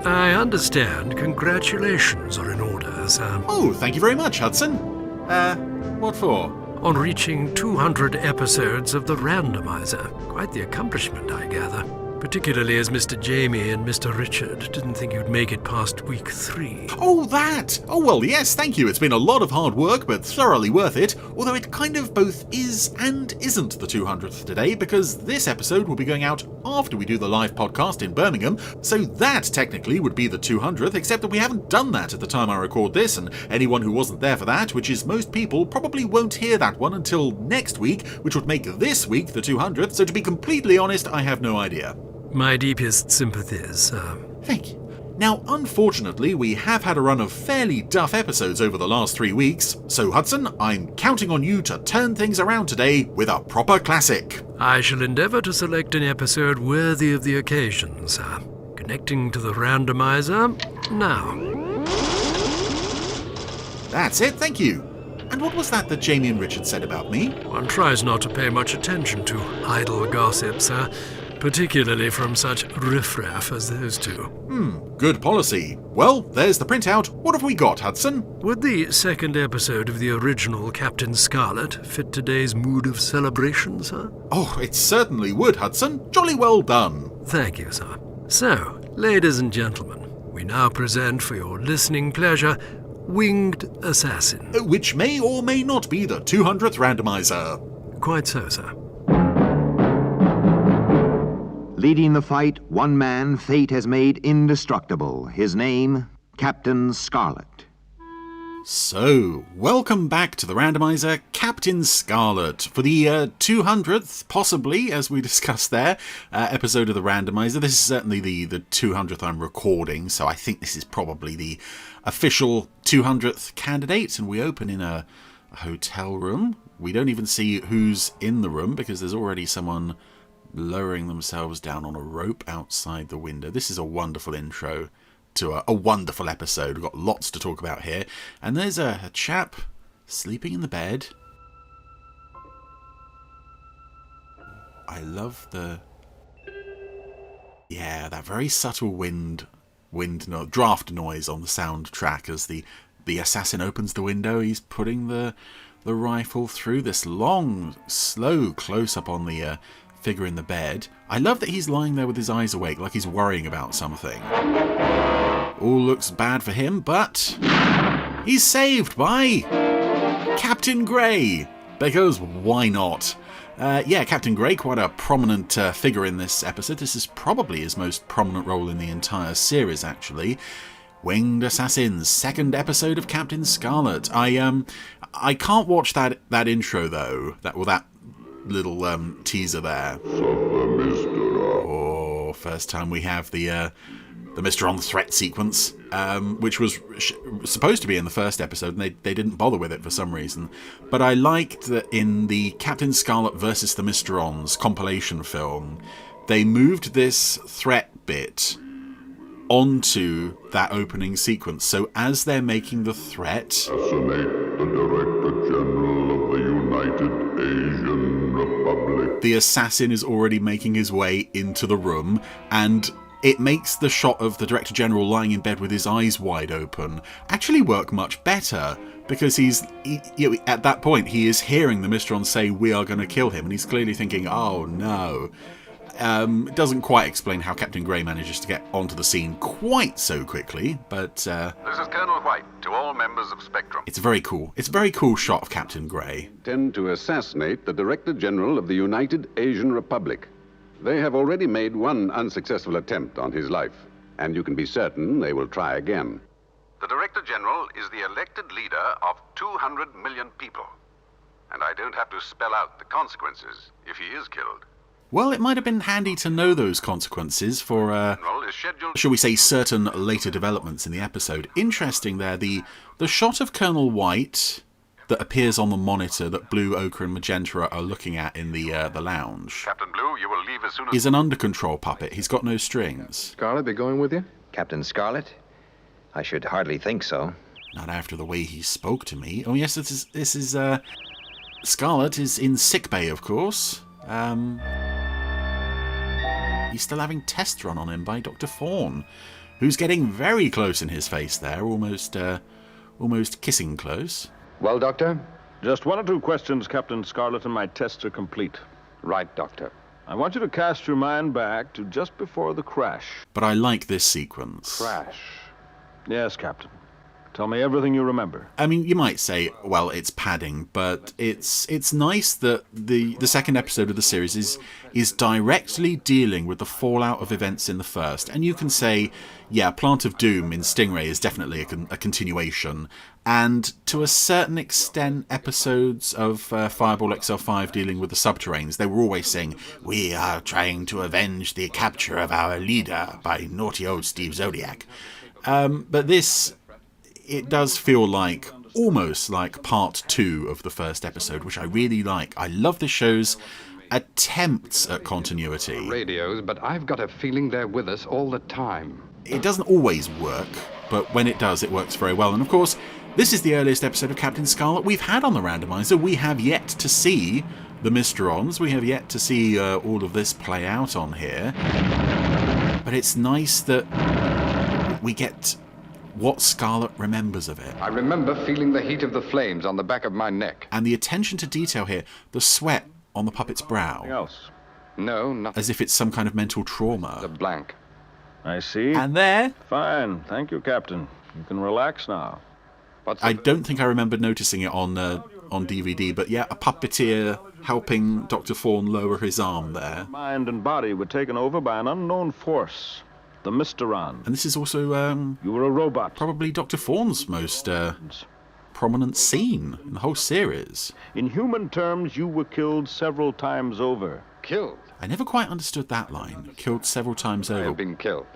I understand congratulations are in order, sir. Oh, thank you very much, Hudson. What for? On reaching 200 episodes of the Randomiser. Quite the accomplishment, I gather. Particularly as Mr. Jamie and Mr. Richard didn't think you'd make it past week 3. Oh, that! Oh, well, yes, thank you. It's been a lot of hard work, but thoroughly worth it. Although it kind of both is and isn't the 200th today, because this episode will be going out after we do the live podcast in Birmingham, so that technically would be the 200th, except that we haven't done that at the time I record this, and anyone who wasn't there for that, which is most people, probably won't hear that one until next week, which would make this week the 200th, so to be completely honest, I have no idea. My deepest sympathies, sir. Thank you. Now, unfortunately, we have had a run of fairly duff episodes over the last 3 weeks, so Hudson, I'm counting on you to turn things around today with a proper classic. I shall endeavour to select an episode worthy of the occasion, sir. Connecting to the Randomiser now. That's it, thank you. And what was that Jamie and Richard said about me? One tries not to pay much attention to idle gossip, sir. Particularly from such riffraff as those two. Good policy. Well, there's the printout. What have we got, Hudson? Would the second episode of the original Captain Scarlet fit today's mood of celebration, sir? Oh, it certainly would, Hudson. Jolly well done. Thank you, sir. So, ladies and gentlemen, we now present for your listening pleasure Winged Assassin. Which may or may not be the 200th randomizer. Quite so, sir. Leading the fight, one man fate has made indestructible. His name, Captain Scarlet. So, welcome back to the randomizer, Captain Scarlet, for the 200th, possibly, as we discussed there, episode of the randomizer. This is certainly the 200th I'm recording, so I think this is probably the official 200th candidate, and we open in a hotel room. We don't even see who's in the room, because there's already someone lowering themselves down on a rope outside the window. This is a wonderful intro to a wonderful episode. We've got lots to talk about here. And there's a chap sleeping in the bed. I love that very subtle draft noise on the soundtrack as the assassin opens the window. He's putting the rifle through this long, slow close-up on the figure in the bed. I love that he's lying there with his eyes awake, like he's worrying about something. All looks bad for him, but he's saved by Captain Grey, because why not? Captain Grey, quite a prominent figure in this episode. This is probably his most prominent role in the entire series, actually. Winged Assassins, second episode of Captain Scarlet. I can't watch that intro though. That little teaser there. Oh, first time we have the Mysteron threat sequence, which was supposed to be in the first episode, and they didn't bother with it for some reason. But I liked that in the Captain Scarlet versus the Mysterons compilation film, they moved this threat bit onto that opening sequence. So as they're making the threat, assassinate the Director General of the United Asian Republic, the assassin is already making his way into the room, and it makes the shot of the Director General lying in bed with his eyes wide open actually work much better, because at that point he is hearing the Mysterons say, "We are going to kill him," and he's clearly thinking, "Oh no." It doesn't quite explain how Captain Grey manages to get onto the scene quite so quickly, but This is Colonel White to all members of Spectrum. it's very cool. It's a very cool shot of Captain Grey. Tend to assassinate the Director General of the United Asian Republic. They have already made one unsuccessful attempt on his life, and you can be certain they will try again. The Director General is the elected leader of 200 million people, and I don't have to spell out the consequences if he is killed. Well, it might have been handy to know those consequences for, General is scheduled... shall we say, certain later developments in the episode. Interesting there, the shot of Colonel White that appears on the monitor that Blue, Ochre and Magenta are looking at in the lounge Captain Blue, you will leave as soon as... is an under control puppet. He's got no strings. Scarlet be going with you? Captain Scarlet? I should hardly think so. Not after the way he spoke to me. Oh yes, this is Scarlet is in sickbay, of course. He's still having tests run on him by Dr. Fawn, who's getting very close in his face there, almost kissing close. Well, Doctor? Just 1 or 2 questions, Captain Scarlet, and my tests are complete. Right, Doctor. I want you to cast your mind back to just before the crash. But I like this sequence. Crash. Yes, Captain. Tell me everything you remember. I mean, you might say, well, it's padding, but it's nice that the second episode of the series is directly dealing with the fallout of events in the first. And you can say, yeah, Plant of Doom in Stingray is definitely a continuation. And to a certain extent, episodes of Fireball XL5 dealing with the subterranes, they were always saying, we are trying to avenge the capture of our leader by naughty old Steve Zodiac. But this... it does feel like, almost like part 2 of the first episode, which I really like. I love the show's attempts at continuity. Radios, but I've got a feeling they're with us all the time. It doesn't always work, but when it does, it works very well. And of course, this is the earliest episode of Captain Scarlet we've had on the Randomiser. We have yet to see the Mysterons. We have yet to see all of this play out on here. But it's nice that we get what Scarlet remembers of it. I remember feeling the heat of the flames on the back of my neck. And the attention to detail here, the sweat on the puppet's brow. Anything else? No, nothing. As if it's some kind of mental trauma. The blank. I see. And there, Fine. Thank you, Captain. You can relax now. I don't think I remember noticing it on DVD, but yeah, a puppeteer helping Dr. Fawn lower his arm there. Mind and body were taken over by an unknown force, the Mysterons. And this is also You were a robot. probably Dr. Fawn's most prominent scene in the whole series. In human terms, you were killed several times over. Killed. I never quite understood that line. Killed several times I over. have been killed.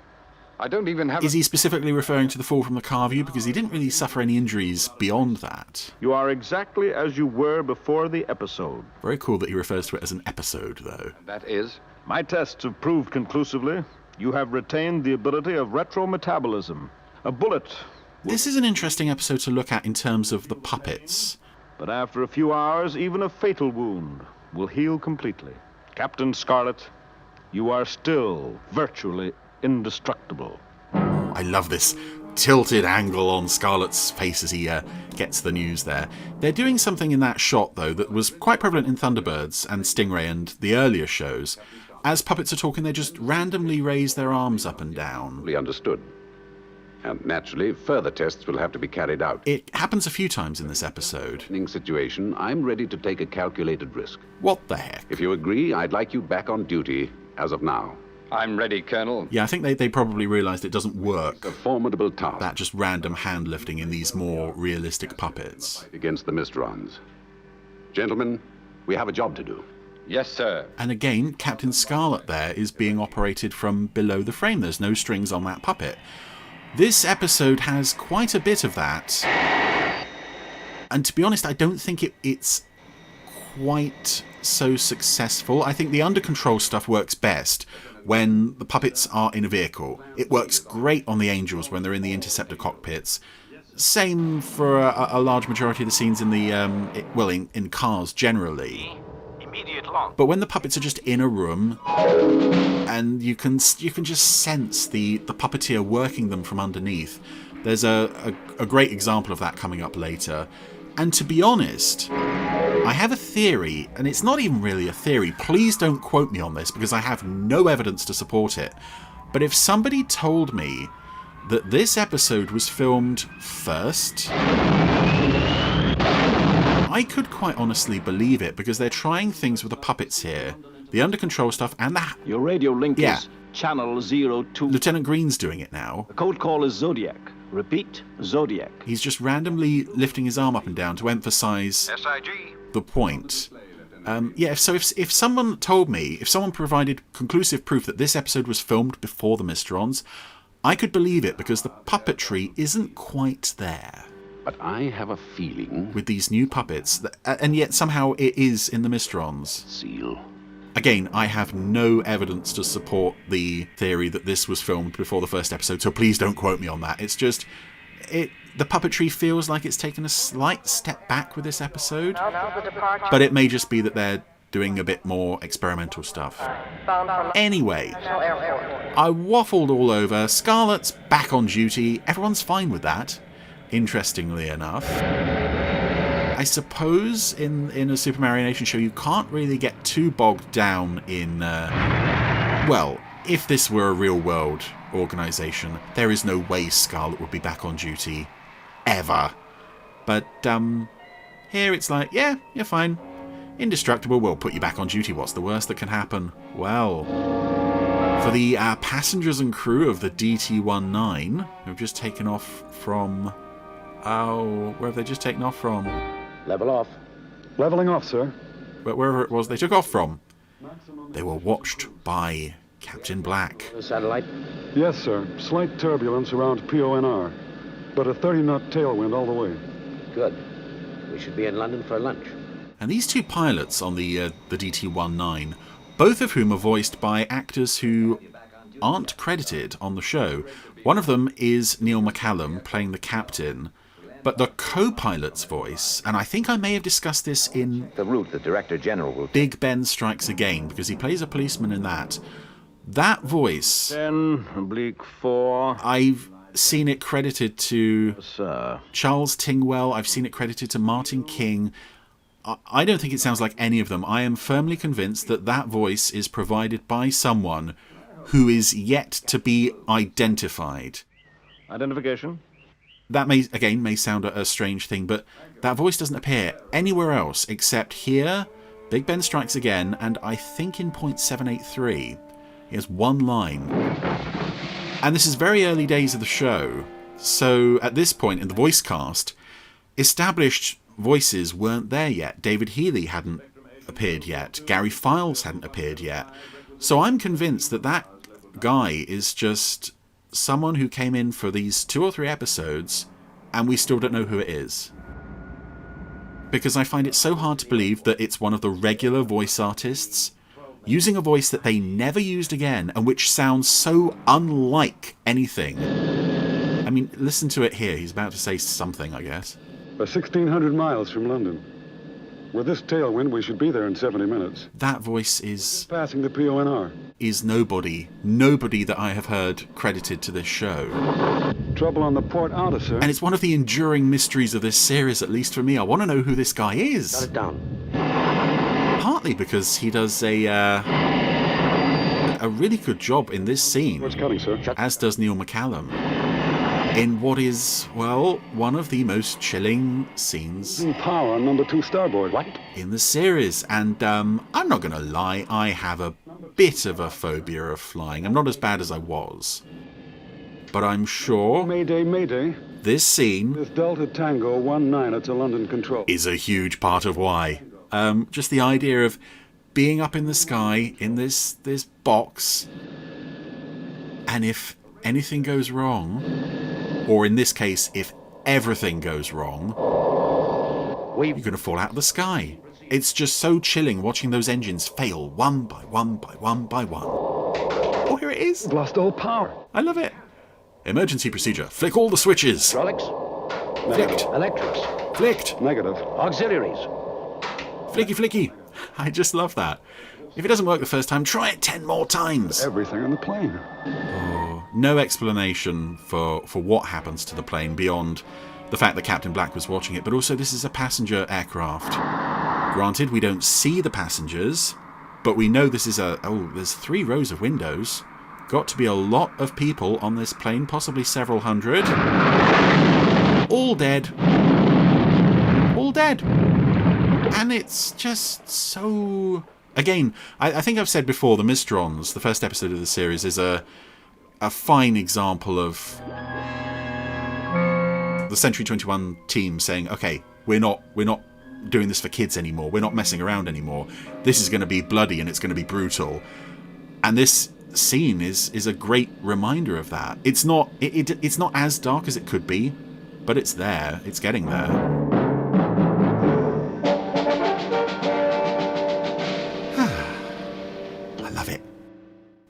I don't even have... Is he specifically referring to the fall from the car view? Because he didn't really suffer any injuries beyond that. You are exactly as you were before the episode. Very cool that he refers to it as an episode, though. That is... My tests have proved conclusively you have retained the ability of retro-metabolism. A bullet. This is an interesting episode to look at in terms of the puppets. But after a few hours, even a fatal wound will heal completely. Captain Scarlet, you are still virtually indestructible. I love this tilted angle on Scarlet's face as he gets the news there. They're doing something in that shot, though, that was quite prevalent in Thunderbirds and Stingray and the earlier shows. As puppets are talking, they just randomly raise their arms up and down. We understood. And naturally, further tests will have to be carried out. It happens a few times in this episode. In situation, I'm ready to take a calculated risk. What the heck? If you agree, I'd like you back on duty as of now. I'm ready, Colonel. Yeah, I think they probably realised it doesn't work, A formidable task that just random hand lifting in these more realistic puppets. against the Mysterons. Gentlemen, we have a job to do. Yes, sir. And again, Captain Scarlet there is being operated from below the frame. There's no strings on that puppet. This episode has quite a bit of that. And to be honest, I don't think it's quite so successful. I think the under control stuff works best when the puppets are in a vehicle. It works great on the Angels when they're in the Interceptor cockpits. Same for a large majority of the scenes in the in cars generally. But when the puppets are just in a room, and you can just sense the puppeteer working them from underneath. There's a great example of that coming up later. And to be honest, I have a theory, and it's not even really a theory. Please don't quote me on this because I have no evidence to support it. But if somebody told me that this episode was filmed first, I could quite honestly believe it, because they're trying things with the puppets here. The under control stuff and the... Your radio link Yeah. is channel 02. Lieutenant Green's doing it now. The code call is Zodiac. Repeat, Zodiac. He's just randomly lifting his arm up and down to emphasize the point. If someone told me, if someone provided conclusive proof that this episode was filmed before the Mysterons, I could believe it, because the puppetry isn't quite there But I have a feeling... with these new puppets, and yet somehow it is in the Mysterons. Seal. Again, I have no evidence to support the theory that this was filmed before the first episode, so please don't quote me on that. It's just... the puppetry feels like it's taken a slight step back with this episode, but it may just be that they're doing a bit more experimental stuff. Anyway, I waffled all over. Scarlet's back on duty. Everyone's fine with that, interestingly enough. I suppose in a Super Mario Nation show you can't really get too bogged down in... well, if this were a real-world organisation, there is no way Scarlet would be back on duty. Ever. But, here it's like, yeah, you're fine. Indestructible, we'll put you back on duty. What's the worst that can happen? Well, for the passengers and crew of the DT-19, who've just taken off from... Oh, where have they just taken off from? Level off. Leveling off, sir. But wherever it was they took off from, they were watched by Captain Black. Satellite. Yes, sir. Slight turbulence around PONR, but a 30-knot tailwind all the way. Good. We should be in London for lunch. And these two pilots on the DT-19, both of whom are voiced by actors who aren't credited on the show. One of them is Neil McCallum playing the captain, but the co-pilot's voice, and I think I may have discussed this in The route the Director General will Big Ben Strikes Again, because he plays a policeman in that. That voice, 10, oblique 4. I've seen it credited to Sir. Charles Tingwell, I've seen it credited to Martin King. I don't think it sounds like any of them. I am firmly convinced that that voice is provided by someone who is yet to be identified. Identification. That may sound a strange thing, but that voice doesn't appear anywhere else except here, Big Ben Strikes Again, and I think in point 783. He has one line. And this is very early days of the show, so at this point in the voice cast, established voices weren't there yet. David Healy hadn't appeared yet. Gary Files hadn't appeared yet. So I'm convinced that that guy is just someone who came in for these 2 or 3 episodes and we still don't know who it is. Because I find it so hard to believe that it's one of the regular voice artists using a voice that they never used again and which sounds so unlike anything. I mean, listen to it here. He's about to say something, I guess. 1,600 miles from London. With this tailwind, we should be there in 70 minutes. That voice is Passing the PONR. Nobody that I have heard credited to this show. Trouble on the port outer, sir. And it's one of the enduring mysteries of this series, at least for me. I want to know who this guy is. Shut it down. Partly because he does a really good job in this scene, What's cutting, sir? as does Neil McCallum, in what is, well, one of the most chilling scenes Power on number 2 starboard. What? in the series. And I'm not going to lie, I have a bit of a phobia of flying. I'm not as bad as I was. But I'm sure Mayday, Mayday. this scene This Delta Tango 19 at London control. is a huge part of why. Just the idea of being up in the sky in this box, and if anything goes wrong, or in this case, if everything goes wrong, you're going to fall out of the sky. It's just so chilling watching those engines fail one by one by one by one. Oh, here it is. Lost all power. I love it. Emergency procedure. Flick all the switches. Hydraulics. Flicked. Electrics. Flicked. Negative. Auxiliaries. Flicky, flicky. I just love that. If it doesn't work the first time, try it 10 more times. Everything on the plane. No explanation for what happens to the plane beyond the fact that Captain Black was watching it, but also this is a passenger aircraft. Granted, we don't see the passengers, but we know this is there's 3 rows of windows. Got to be a lot of people on this plane, possibly several hundred. All dead. All dead. And it's just so... Again, I think I've said before, the Mysterons, the first episode of the series, is a fine example of the Century 21 team saying, okay, we're not doing this for kids anymore. We're not messing around anymore. This is going to be bloody and it's going to be brutal. And this scene is a great reminder of that. It's not as dark as it could be, but it's there. It's getting there.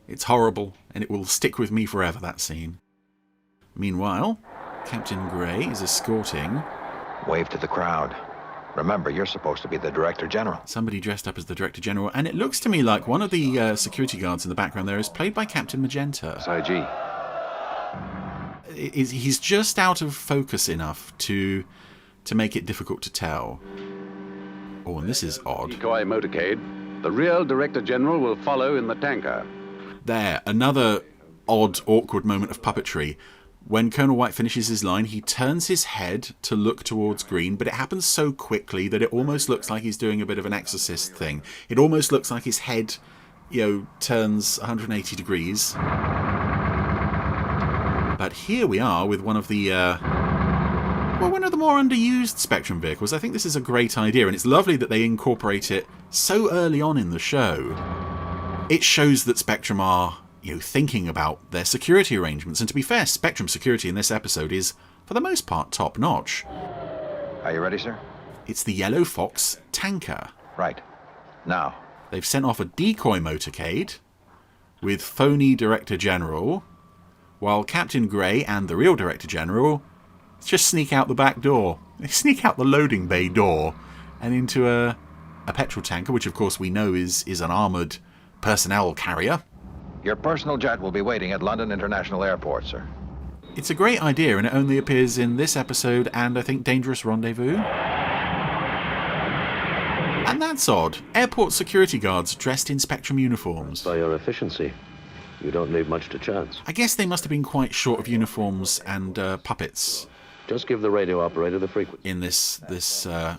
It's horrible, and it will stick with me forever, that scene. Meanwhile, Captain Grey is escorting... Wave to the crowd. Remember, you're supposed to be the Director General. Somebody dressed up as the Director General, and it looks to me like one of the security guards in the background there is played by Captain Magenta. SIG. He's just out of focus enough to make it difficult to tell. Oh, and this is odd. Decoy motorcade. The real Director General will follow in the tanker. There, another odd, awkward moment of puppetry. When Colonel White finishes his line, he turns his head to look towards Green, but it happens so quickly that it almost looks like he's doing a bit of an exorcist thing. It almost looks like his head, turns 180 degrees. But here we are with one of the more underused Spectrum vehicles. I think this is a great idea, and it's lovely that they incorporate it so early on in the show. It shows that Spectrum are thinking about their security arrangements. And to be fair, Spectrum security in this episode is, for the most part, top-notch. Are you ready, sir? It's the Yellow Fox tanker. Right. Now. They've sent off a decoy motorcade with phony Director General, while Captain Grey and the real Director General just sneak out the back door. They sneak out the loading bay door and into a petrol tanker, which of course we know is an armoured personnel carrier. Your personal jet will be waiting at London International Airport, sir. It's a great idea, and it only appears in this episode and I think Dangerous Rendezvous. And that's odd. Airport security guards dressed in Spectrum uniforms. By your efficiency, you don't leave much to chance. I guess they must have been quite short of uniforms and puppets. Just give the radio operator the frequency. In this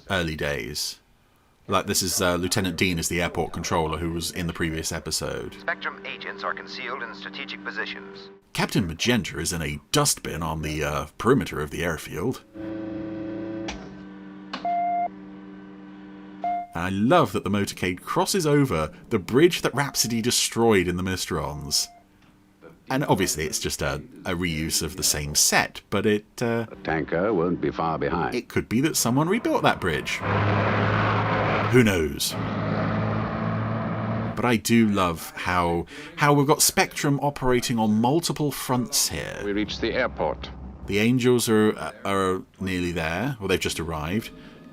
early days. Like, this is Lieutenant Dean as the airport controller who was in the previous episode. Spectrum agents are concealed in strategic positions. Captain Magenta is in a dustbin on the perimeter of the airfield. And I love that the motorcade crosses over the bridge that Rhapsody destroyed in the Mysterons. And obviously it's just a reuse of the same set, but it... The tanker won't be far behind. It could be that someone rebuilt that bridge. Who knows? But I do love how we've got Spectrum operating on multiple fronts here. We reached the airport. The Angels are nearly there, or they've just arrived.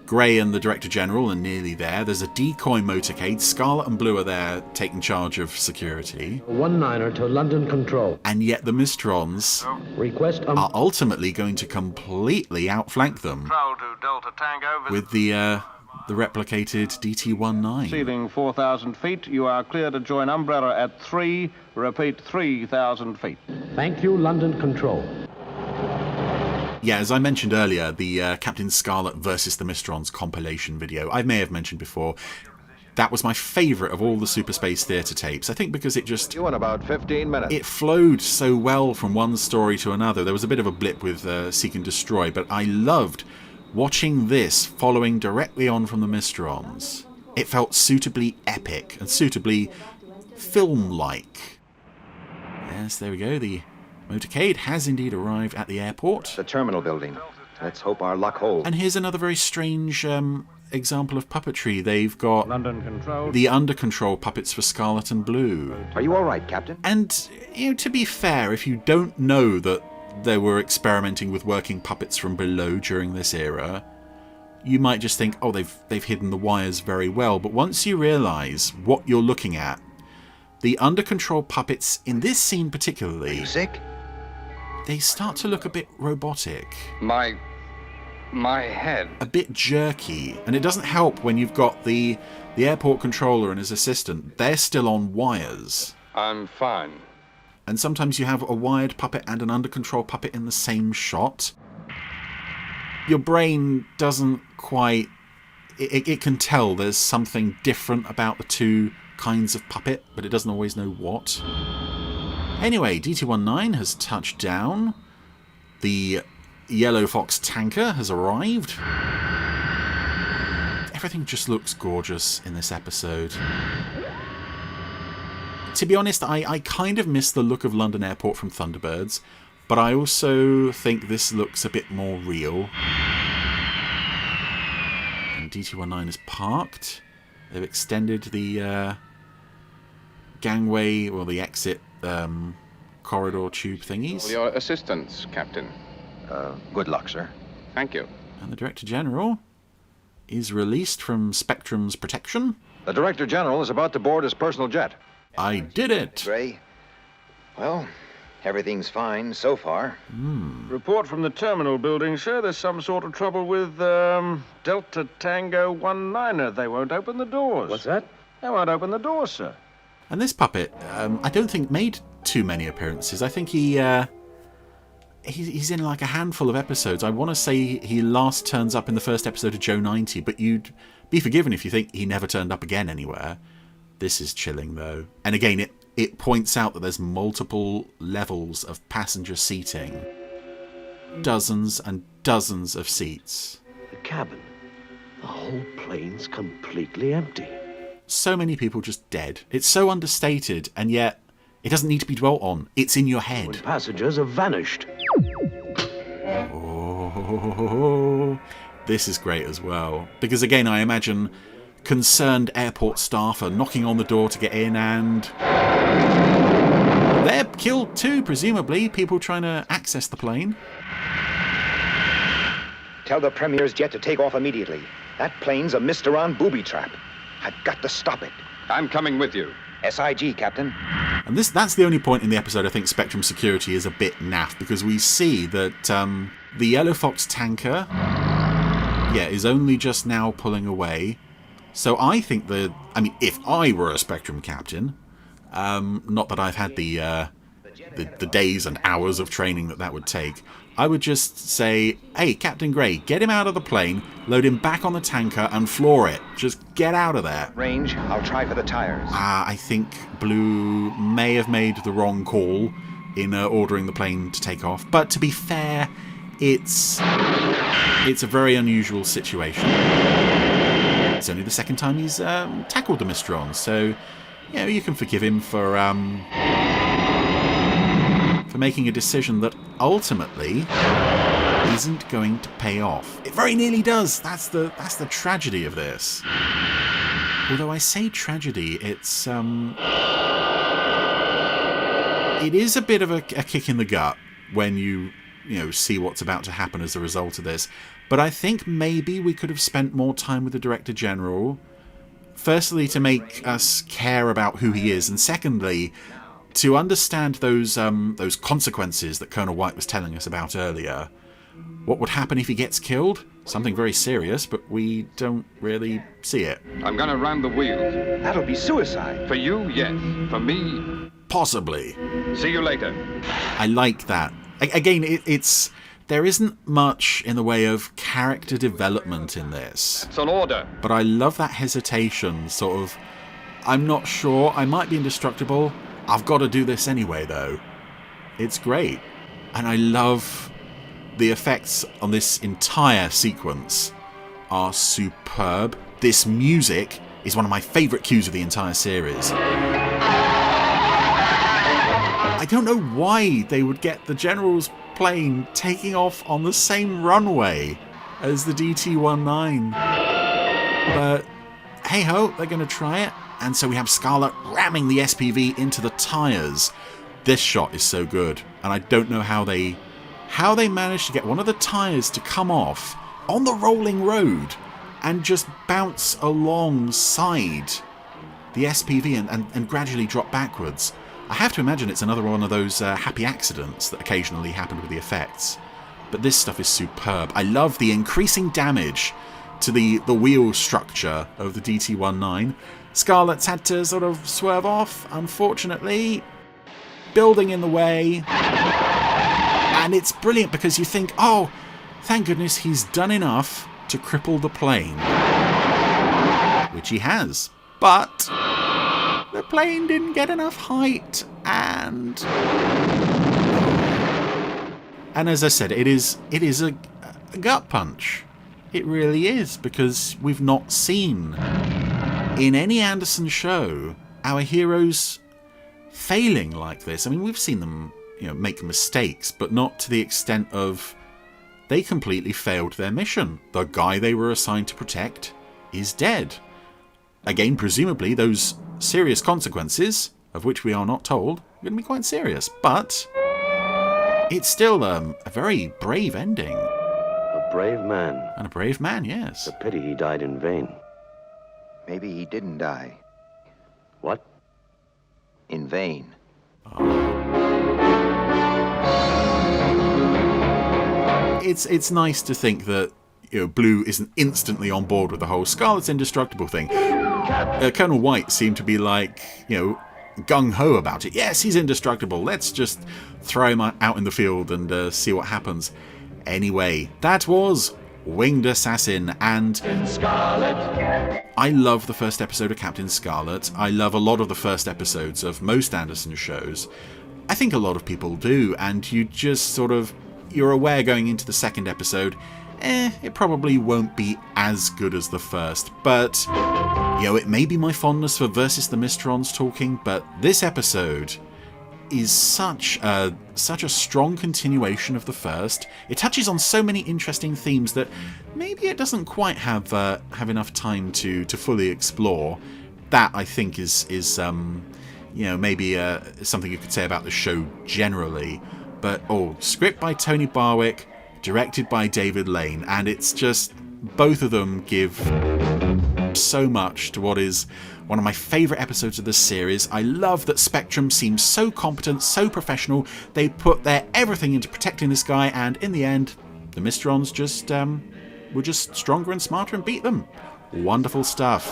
Grey and the Director General are nearly there. There's a decoy motorcade. Scarlet and Blue are there taking charge of security. 19er to London Control. And yet the Mysterons are ultimately going to completely outflank them with the replicated DT-19. Ceiling 4,000 feet. You are clear to join Umbrella at 3. Repeat, 3,000 feet. Thank you, London Control. Yeah, as I mentioned earlier, the Captain Scarlet versus the Mysterons compilation video, I may have mentioned before, that was my favourite of all the Super Space Theatre tapes. I think because it just... You in about 15 minutes. It flowed so well from one story to another. There was a bit of a blip with Seek and Destroy, but I loved watching this following directly on from the Mysterons. It felt suitably epic and suitably film-like. Yes, there we go, the motorcade has indeed arrived at the airport. The terminal building. Let's hope our luck holds. And here's another very strange example of puppetry. They've got London Control. The Under Control puppets for Scarlet and Blue. Are you all right, Captain? And, to be fair, if you don't know that they were experimenting with working puppets from below during this era, you might just think, oh, they've hidden the wires very well. But once you realise what you're looking at, the Under Control puppets in this scene particularly... Are you sick? They start to look a bit robotic. My head. A bit jerky. And it doesn't help when you've got the airport controller and his assistant. They're still on wires. I'm fine. And sometimes you have a wired puppet and an under control puppet in the same shot. Your brain doesn't quite... It can tell there's something different about the two kinds of puppet, but it doesn't always know what. Anyway, DT-19 has touched down. The Yellow Fox tanker has arrived. Everything just looks gorgeous in this episode. To be honest, I kind of miss the look of London Airport from Thunderbirds, but I also think this looks a bit more real. And DT-19 is parked. They've extended the gangway, or the exit corridor tube thingies. All your assistance, Captain. Good luck, sir. Thank you. And the Director General is released from Spectrum's protection. The Director General is about to board his personal jet. I did it! Gray? Well, everything's fine so far. Report from the terminal building, sir. There's some sort of trouble with Delta Tango 19er. They won't open the doors. What's that? They won't open the doors, sir. And this puppet, I don't think made too many appearances. I think he's in like a handful of episodes. I want to say he last turns up in the first episode of Joe 90, but you'd be forgiven if you think he never turned up again anywhere. This is chilling, though. And again, it points out that there's multiple levels of passenger seating. Dozens and dozens of seats. The cabin. The whole plane's completely empty. So many people just dead. It's so understated, and yet it doesn't need to be dwelt on. It's in your head. When passengers have vanished. Oh, this is great as well. Because again, I imagine concerned airport staff are knocking on the door to get in, and they're killed too, presumably. People trying to access the plane. Tell the Premier's jet to take off immediately. That plane's a Mysteron booby trap. I've got to stop it. I'm coming with you. SIG, Captain. And that's the only point in the episode I think Spectrum security is a bit naff, because we see that the Yellow Fox tanker, is only just now pulling away. So I think if I were a Spectrum captain, not that I've had the days and hours of training that would take, I would just say, hey, Captain Gray, get him out of the plane, load him back on the tanker, and floor it. Just get out of there. Range, I'll try for the tires. I think Blue may have made the wrong call in ordering the plane to take off. But to be fair, it's a very unusual situation. It's only the second time he's tackled the Mysterons, so you can forgive him for making a decision that ultimately isn't going to pay off. It very nearly does. That's the tragedy of this. Although I say tragedy, it is a bit of a kick in the gut when you see what's about to happen as a result of this. But I think maybe we could have spent more time with the Director General. Firstly, to make us care about who he is, and secondly, to understand those consequences that Colonel White was telling us about earlier. What would happen if he gets killed? Something very serious, but we don't really see it. I'm gonna ram the wheels. That'll be suicide. For you, yes. For me, possibly. See you later. I like that. Again, there isn't much in the way of character development in this. It's an order. But I love that hesitation, sort of, I'm not sure, I might be indestructible, I've got to do this anyway, though. It's great. And I love the effects on this entire sequence are superb. This music is one of my favourite cues of the entire series. I don't know why they would get the General's plane taking off on the same runway as the DT-19. But hey-ho, they're going to try it. And so we have Scarlet ramming the SPV into the tyres. This shot is so good. And I don't know how they managed to get one of the tyres to come off on the rolling road and just bounce alongside the SPV and gradually drop backwards. I have to imagine it's another one of those happy accidents that occasionally happen with the effects. But this stuff is superb. I love the increasing damage to the wheel structure of the DT-19. Scarlet's had to sort of swerve off, unfortunately. Building in the way. And it's brilliant because you think, oh, thank goodness he's done enough to cripple the plane. Which he has. But the plane didn't get enough height, and as I said, it is a gut punch. It really is, because we've not seen in any Anderson show our heroes failing like this. I mean, we've seen them, make mistakes, but not to the extent of they completely failed their mission. The guy they were assigned to protect is dead. Again, presumably, those serious consequences, of which we are not told, are going to be quite serious. But it's still a very brave ending. A brave man. And a brave man, yes. It's a pity he died in vain. Maybe he didn't die. What? In vain. It's nice to think that Blue isn't instantly on board with the whole Scarlet's indestructible thing. Colonel White seemed to be like, gung-ho about it. Yes, he's indestructible. Let's just throw him out in the field and see what happens. Anyway, that was Winged Assassin, and Scarlet. I love the first episode of Captain Scarlet. I love a lot of the first episodes of most Anderson shows. I think a lot of people do, and you just you're aware going into the second episode, it probably won't be as good as the first, but it may be my fondness for Versus the Mysterons talking, but this episode is such a strong continuation of the first. It touches on so many interesting themes that maybe it doesn't quite have enough time to fully explore. That, I think, is maybe something you could say about the show generally. But script by Tony Barwick, directed by David Lane, and it's just both of them give so much to what is one of my favourite episodes of this series. I love that Spectrum seems so competent, so professional. They put their everything into protecting this guy, and in the end, the Mysterons were just stronger and smarter and beat them. Wonderful stuff.